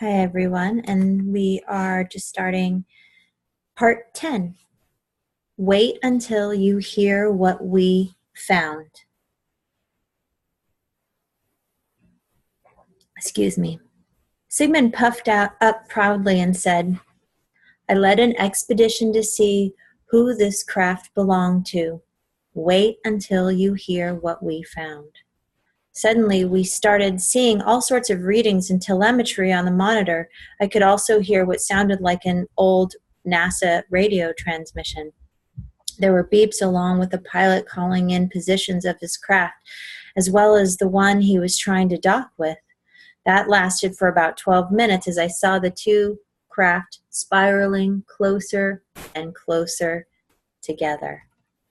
Hi, everyone, and we are just starting part 10. Wait until you hear what we found. Excuse me. Sigmund puffed up proudly and said, I led an expedition to see who this craft belonged to. Wait until you hear what we found. Suddenly, we started seeing all sorts of readings and telemetry on the monitor. I could also hear what sounded like an old NASA radio transmission. There were beeps along with the pilot calling in positions of his craft, as well as the one he was trying to dock with. That lasted for about 12 minutes as I saw the two craft spiraling closer and closer together.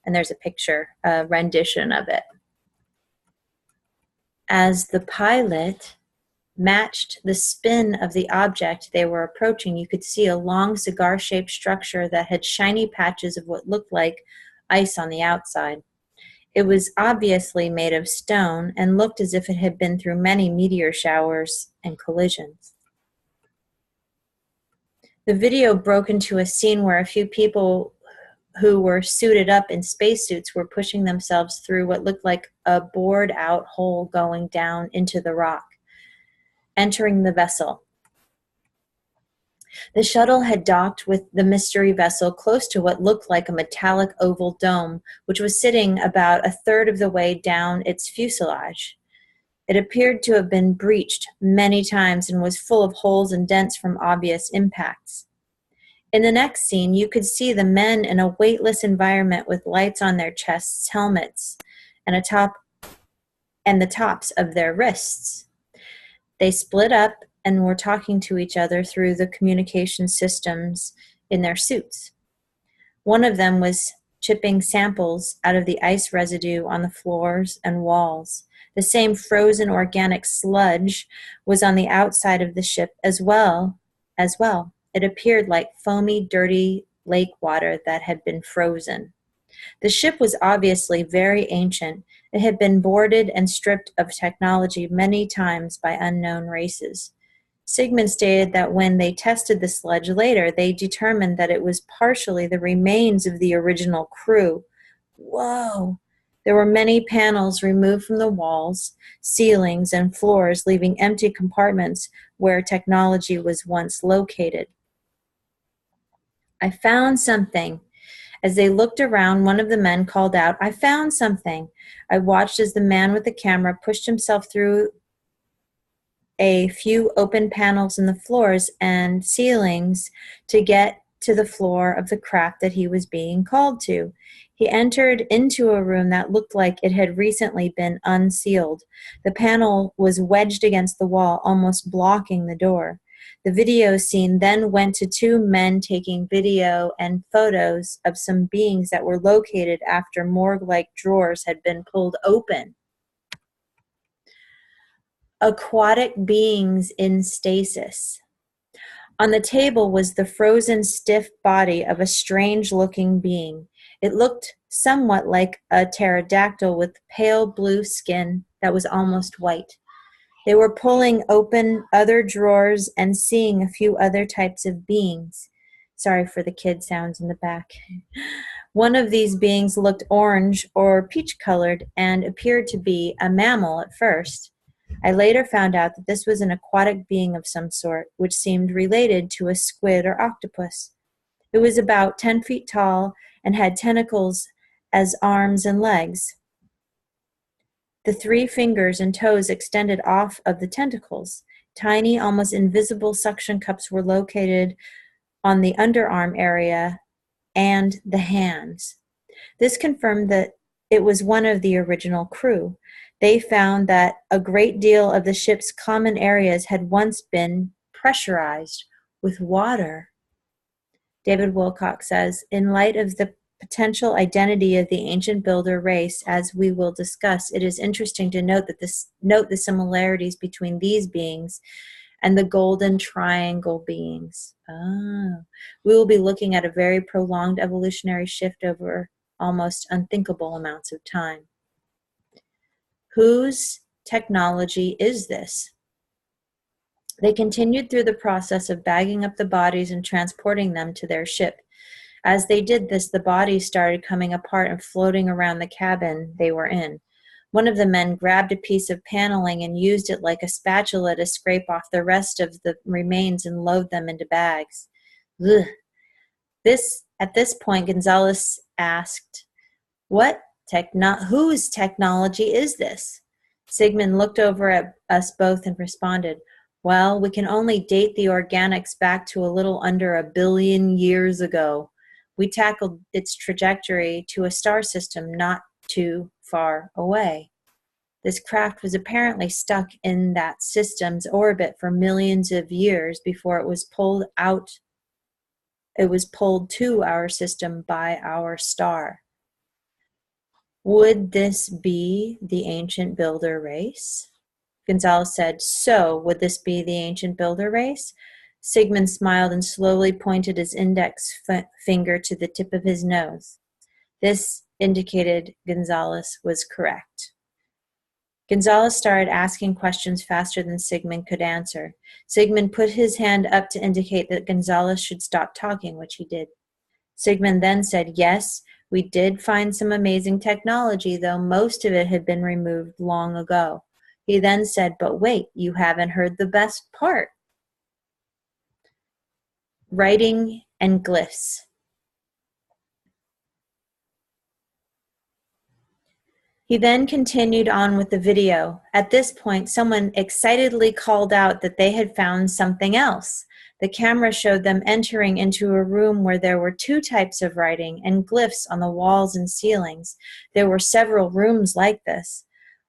And there's a picture, a rendition of it. As the pilot matched the spin of the object they were approaching, you could see a long cigar-shaped structure that had shiny patches of what looked like ice on the outside. It was obviously made of stone and looked as if it had been through many meteor showers and collisions. The video broke into a scene where a few people who were suited up in spacesuits were pushing themselves through what looked like a bored-out hole going down into the rock, entering the vessel. The shuttle had docked with the mystery vessel close to what looked like a metallic oval dome, which was sitting about a third of the way down its fuselage. It appeared to have been breached many times and was full of holes and dents from obvious impacts. In the next scene, you could see the men in a weightless environment with lights on their chests, helmets, and the tops of their wrists. They split up and were talking to each other through the communication systems in their suits. One of them was chipping samples out of the ice residue on the floors and walls. The same frozen organic sludge was on the outside of the ship as well. It appeared like foamy, dirty lake water that had been frozen. The ship was obviously very ancient. It had been boarded and stripped of technology many times by unknown races. Sigmund stated that when they tested the sludge later, they determined that it was partially the remains of the original crew. Whoa! There were many panels removed from the walls, ceilings, and floors, leaving empty compartments where technology was once located. I found something. As they looked around, one of the men called out, I found something. I watched as the man with the camera pushed himself through a few open panels in the floors and ceilings to get to the floor of the craft that he was being called to. He entered into a room that looked like it had recently been unsealed. The panel was wedged against the wall, almost blocking the door. The video scene then went to two men taking video and photos of some beings that were located after morgue-like drawers had been pulled open. Aquatic beings in stasis. On the table was the frozen, stiff body of a strange-looking being. It looked somewhat like a pterodactyl with pale blue skin that was almost white. They were pulling open other drawers and seeing a few other types of beings. Sorry for the kid sounds in the back. One of these beings looked orange or peach-colored and appeared to be a mammal at first. I later found out that this was an aquatic being of some sort, which seemed related to a squid or octopus. It was about 10 feet tall and had tentacles as arms and legs. The 3 fingers and toes extended off of the tentacles. Tiny, almost invisible suction cups were located on the underarm area and the hands. This confirmed that it was one of the original crew. They found that a great deal of the ship's common areas had once been pressurized with water. David Wilcock says, in light of the potential identity of the ancient builder race, as we will discuss, it is interesting to note the similarities between these beings and the golden triangle beings. We will be looking at a very prolonged evolutionary shift over almost unthinkable amounts of time. Whose technology is this? They continued through the process of bagging up the bodies and transporting them to their ship. As they did this, the bodies started coming apart and floating around the cabin they were in. One of the men grabbed a piece of paneling and used it like a spatula to scrape off the rest of the remains and load them into bags. Ugh. At this point, Gonzalez asked, whose technology is this? Sigmund looked over at us both and responded, well, we can only date the organics back to a little under 1 billion years ago. We tackled its trajectory to a star system not too far away. This craft was apparently stuck in that system's orbit for millions of years before it was pulled out. It was pulled to our system by our star. Would this be the ancient builder race? Gonzalez said, so, would this be the ancient builder race? Sigmund smiled and slowly pointed his index finger to the tip of his nose. This indicated Gonzalez was correct. Gonzalez started asking questions faster than Sigmund could answer. Sigmund put his hand up to indicate that Gonzalez should stop talking, which he did. Sigmund then said, yes, we did find some amazing technology, though most of it had been removed long ago. He then said, but wait, you haven't heard the best part. Writing and glyphs. He then continued on with the video. At this point, someone excitedly called out that they had found something else. The camera showed them entering into a room where there were 2 types of writing and glyphs on the walls and ceilings. There were several rooms like this.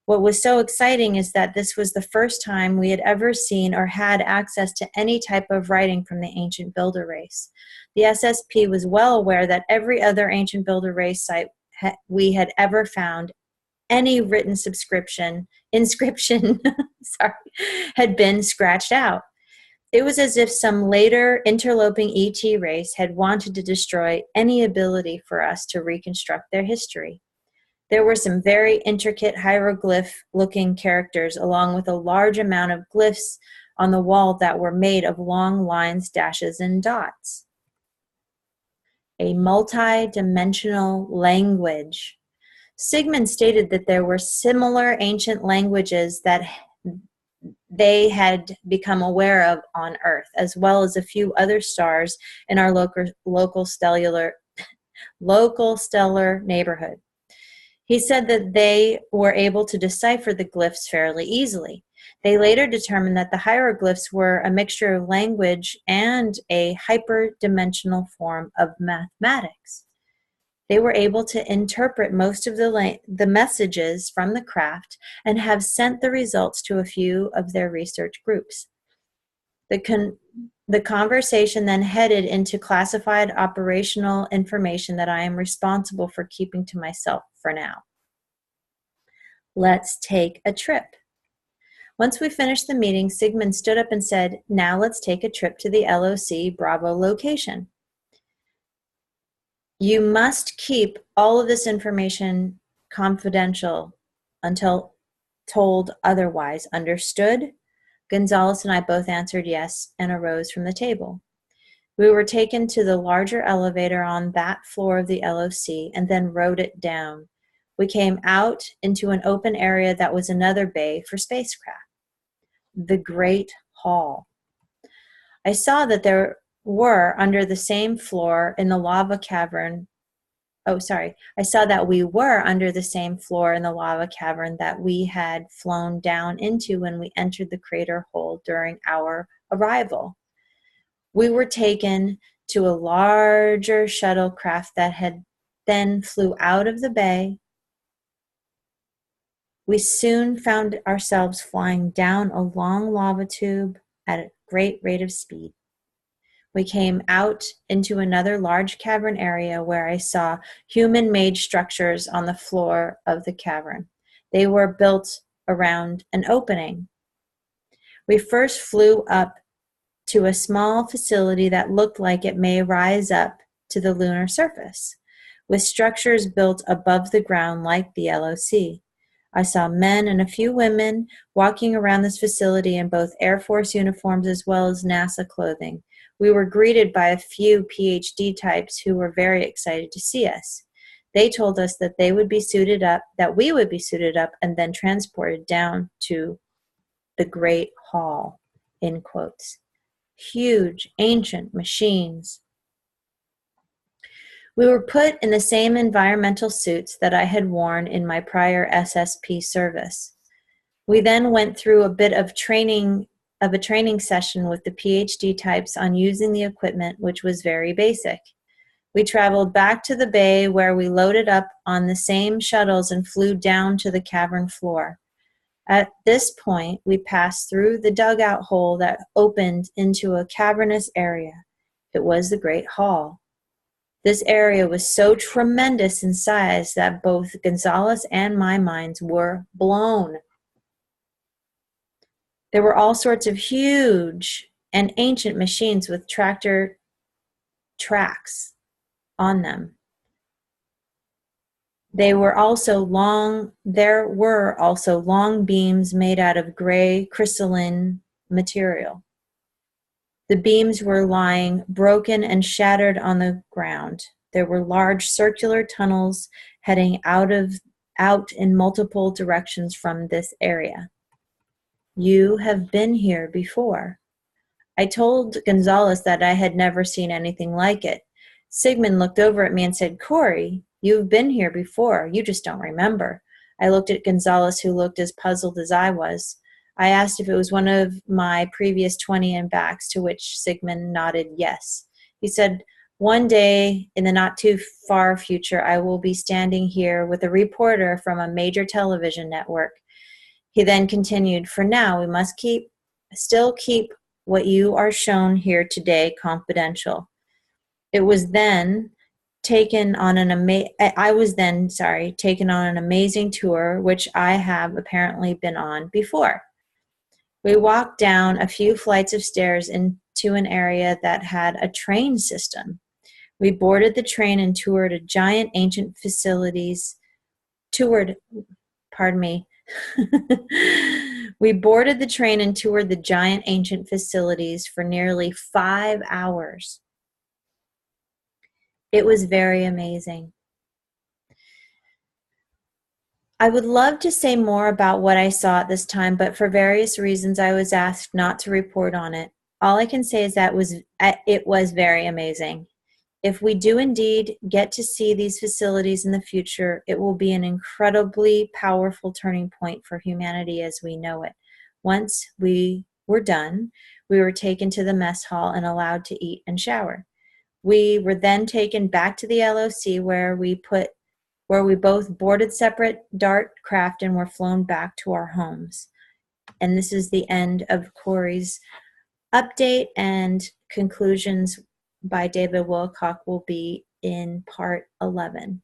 What was so exciting is that this was the first time we had ever seen or had access to any type of writing from the ancient builder race. The SSP was well aware that every other ancient builder race site we had ever found, any written inscription had been scratched out. It was as if some later interloping ET race had wanted to destroy any ability for us to reconstruct their history. There were some very intricate hieroglyph-looking characters along with a large amount of glyphs on the wall that were made of long lines, dashes, and dots. A multi-dimensional language. Sigmund stated that there were similar ancient languages that they had become aware of on Earth, as well as a few other stars in our local stellar neighborhood. He said that they were able to decipher the glyphs fairly easily. They later determined that the hieroglyphs were a mixture of language and a hyperdimensional form of mathematics. They were able to interpret most of the messages from the craft and have sent the results to a few of their research groups. The conversation then headed into classified operational information that I am responsible for keeping to myself for now. Let's take a trip. Once we finished the meeting, Sigmund stood up and said, now let's take a trip to the LOC Bravo location. You must keep all of this information confidential until told otherwise. Understood? Gonzalez and I both answered yes and arose from the table. We were taken to the larger elevator on that floor of the LOC and then rode it down. We came out into an open area that was another bay for spacecraft. The Great Hall. I saw that there were under the same floor in the lava cavern. I saw that we were under the same floor in the lava cavern that we had flown down into when we entered the crater hole during our arrival. We were taken to a larger shuttlecraft that had then flew out of the bay. We soon found ourselves flying down a long lava tube at a great rate of speed. We came out into another large cavern area where I saw human-made structures on the floor of the cavern. They were built around an opening. We first flew up to a small facility that looked like it may rise up to the lunar surface, with structures built above the ground like the LOC. I saw men and a few women walking around this facility in both Air Force uniforms as well as NASA clothing. We were greeted by a few PhD types who were very excited to see us. They told us that we would be suited up, and then transported down to the Great Hall, in quotes. Huge, ancient machines. We were put in the same environmental suits that I had worn in my prior SSP service. We then went through a bit of a training session with the PhD types on using the equipment, which was very basic. We traveled back to the bay where we loaded up on the same shuttles and flew down to the cavern floor. At this point, we passed through the dugout hole that opened into a cavernous area. It was the Great Hall. This area was so tremendous in size that both Gonzalez and my minds were blown. There were all sorts of huge and ancient machines with tractor tracks on them. There were also long beams made out of gray crystalline material. The beams were lying broken and shattered on the ground. There were large circular tunnels heading out in multiple directions from this area. You have been here before. I told Gonzalez that I had never seen anything like it. Sigmund looked over at me and said, "Corey, you've been here before. You just don't remember." I looked at Gonzalez, who looked as puzzled as I was. I asked if it was one of my previous 20 and backs, to which Sigmund nodded yes. He said, "One day in the not too far future, I will be standing here with a reporter from a major television network." He then continued, "For now, we must still keep what you are shown here today confidential." I was then taken on an amazing tour, which I have apparently been on before. We walked down a few flights of stairs into an area that had a train system. We boarded the train and toured ancient facilities for nearly 5 hours. It was very amazing. I would love to say more about what I saw at this time, but for various reasons I was asked not to report on it. All I can say is that it was very amazing. If we do indeed get to see these facilities in the future, it will be an incredibly powerful turning point for humanity as we know it. Once we were done, we were taken to the mess hall and allowed to eat and shower. We were then taken back to the LOC where we both boarded separate DART craft and were flown back to our homes. And this is the end of Corey's update, and conclusions by David Wilcock will be in part 11.